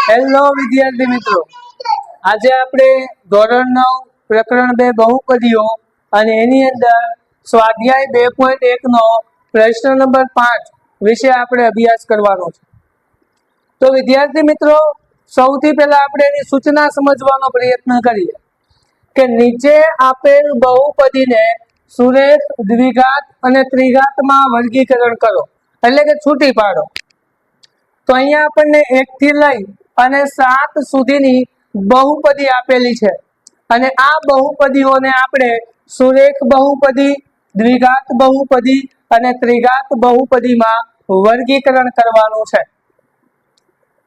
Hello વિદ્યાર્થી મિત્રો, આજે આપણે ધોરણ 9 પ્રકરણ 2 બહુપદીઓ અને એની અંદર સ્વાધ્યાય 2.1 નો પ્રશ્ન નંબર 5 વિશે આપણે અભ્યાસ કરવાનો છે। તો વિદ્યાર્થી મિત્રો, સૌથી પહેલા આપણે એની સૂચના સમજવાનો પ્રયત્ન કરીએ કે નીચે આપેલ બહુપદીને સુરેખ, દ્વિઘાત અને ત્રિઘાતમાં વર્ગીકરણ કરો, એટલે કે છૂટી પાડો। તો અહીંયા આપણને 1 થી લઈ અને 7 સુધીની બહુપદી આપેલી છે અને આ બહુપદીઓને આપણે સુરેખ બહુપદી, દ્વિઘાત બહુપદી અને ત્રિઘાત બહુપદીમાં વર્ગીકરણ કરવાનું છે।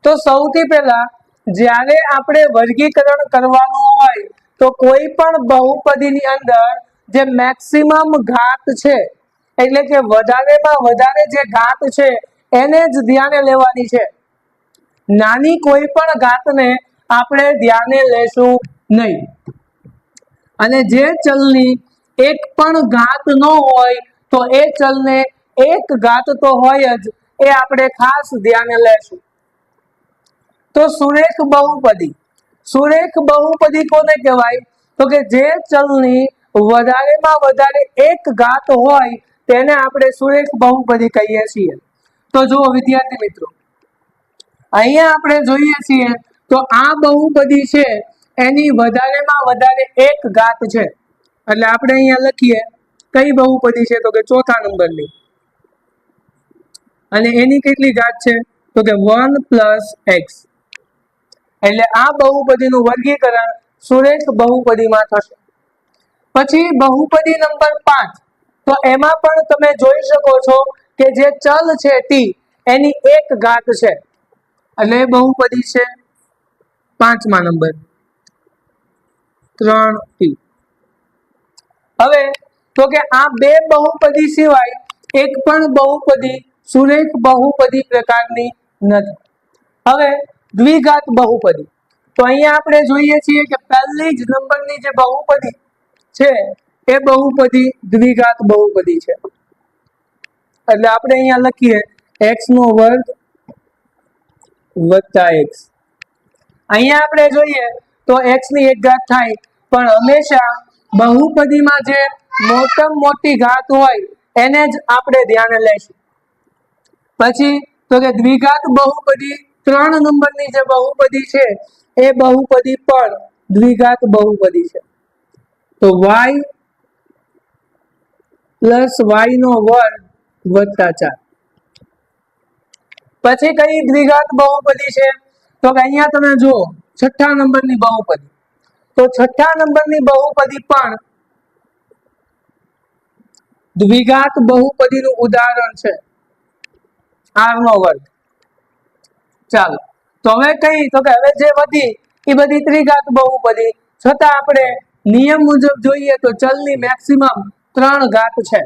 તો સૌથી પહેલા જ્યારે આપણે વર્ગીકરણ કરવાનું હોય તો કોઈ પણ બહુપદીની અંદર જે મેક્સિમમ ઘાત છે, એટલે કે વધારેમાં વધારે જે ઘાત છે એને જ ધ્યાને લેવાની છે। નાની કોઈ પણ ઘાતને આપણે ધ્યાને લેશું નહીં અને જે ચલની એક પણ ઘાત ન હોય તો એ ચલને એક ઘાત તો હોય જ, એ આપણે ખાસ ધ્યાને લેશું। તો સુરેખ બહુપદી કોને કહેવાય? તો કે જે ચલની વધારેમાં વધારે એક ઘાત હોય તેને આપણે સુરેખ બહુપદી કહીએ છીએ। તો જુઓ વિદ્યાર્થી મિત્રો, અહીંયા આપણે જોઈએ છીએ તો આ બહુપદી છે એની વધારેમાં વધારે એક ઘાત છે, એટલે આપણે અહીંયા લખીએ કઈ બહુપદી છે તો કે ચોથા નંબરની, અને એની કેટલી ઘાત છે તો કે 1 + x, એટલે આ બહુપદીનું વર્ગીકરણ સુરેખ બહુપદીમાં થશે। પછી બહુપદી નંબર 5, તો એમાં પણ તમે જોઈ શકો છો કે જે ચલ છે t એની એક ઘાત છે, એટલે બહુપદી છે 5મા નંબર 3t। હવે તો કે આ બે બહુપદી સિવાય એક પણ બહુપદી સુરેખ બહુપદી પ્રકારની નથી। હવે દ્વિઘાત બહુપદી, તો અહીંયા આપણે જોઈએ છીએ કે પહેલી જ નંબરની જે બહુપદી છે એ બહુપદી દ્વિઘાત બહુપદી છે, એટલે આપણે અહીંયા લખીએ x² + x। અહીંયા આપણે જોઈએ તો x ની એક ઘાત થાય, પણ હંમેશા બહુપદીમાં જે મોટામાં મોટી ઘાત હોય એને જ આપણે ધ્યાને લઈશું। પછી તો કે દ્વિઘાત બહુપદી 3 નંબરની જે બહુપદી છે એ બહુપદી પણ દ્વિઘાત બહુપદી છે। તો y + y² + 4। પછી કઈ દ્વિઘાત બહુપદી છે તો કે અહીંયા તમે જુઓ 6થા નંબરની બહુપદી, તો 6થા નંબરની બહુપદી પણ દ્વિઘાત બહુપદીનું ઉદાહરણ છે, r²। ચાલો, તો હવે કઈ તો કે હવે જે વધી એ બધી ત્રિઘાત બહુપદી, છતાં આપણે નિયમ મુજબ જોઈએ તો ચલની મેક્સિમમ 3 ઘાત છે,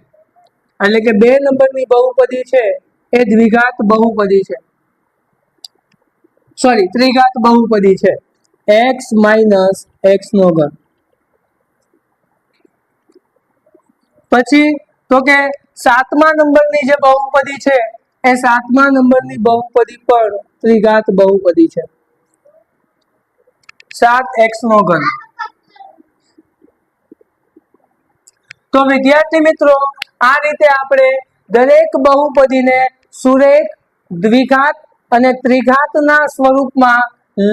એટલે કે 2 નંબરની બહુપદી છે એ દ્વિઘાત બહુપદી છે, સોરી ત્રિઘાત બહુપદી છે, x - x²। પછી તો કે 7મા નંબરની જે બહુપદી છે એ 7મા નંબરની બહુપદી પણ ત્રિઘાત બહુપદી છે, 7x²। તો વિદ્યાર્થી મિત્રો, આ રીતે આપણે દરેક બહુપદીને સુરેખ, દ્વિઘાત અને ત્રિઘાતના સ્વરૂપમાં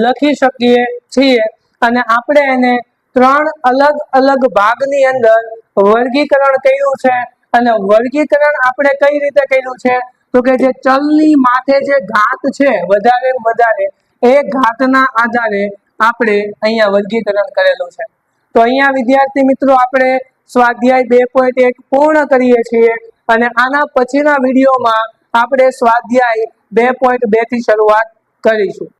લખી શકીએ છીએ અને આપણે એને 3 અલગ અલગ ભાગની અંદર વર્ગીકરણ કર્યું છે। અને વર્ગીકરણ આપણે કઈ રીતે કર્યું છે તો કે જે ચલની માથે જે ઘાત છે વધારે વધારે, એ ઘાતના આધારે આપણે અહીંયા વર્ગીકરણ કરેલું છે। તો અહીંયા વિદ્યાર્થી મિત્રો આપણે સ્વાધ્યાય 2.1 પૂર્ણ કરીએ છીએ અને આના પછીના વિડીયોમાં આપણે સ્વાધ્યાય 2.2 થી શરૂઆત કરીશું।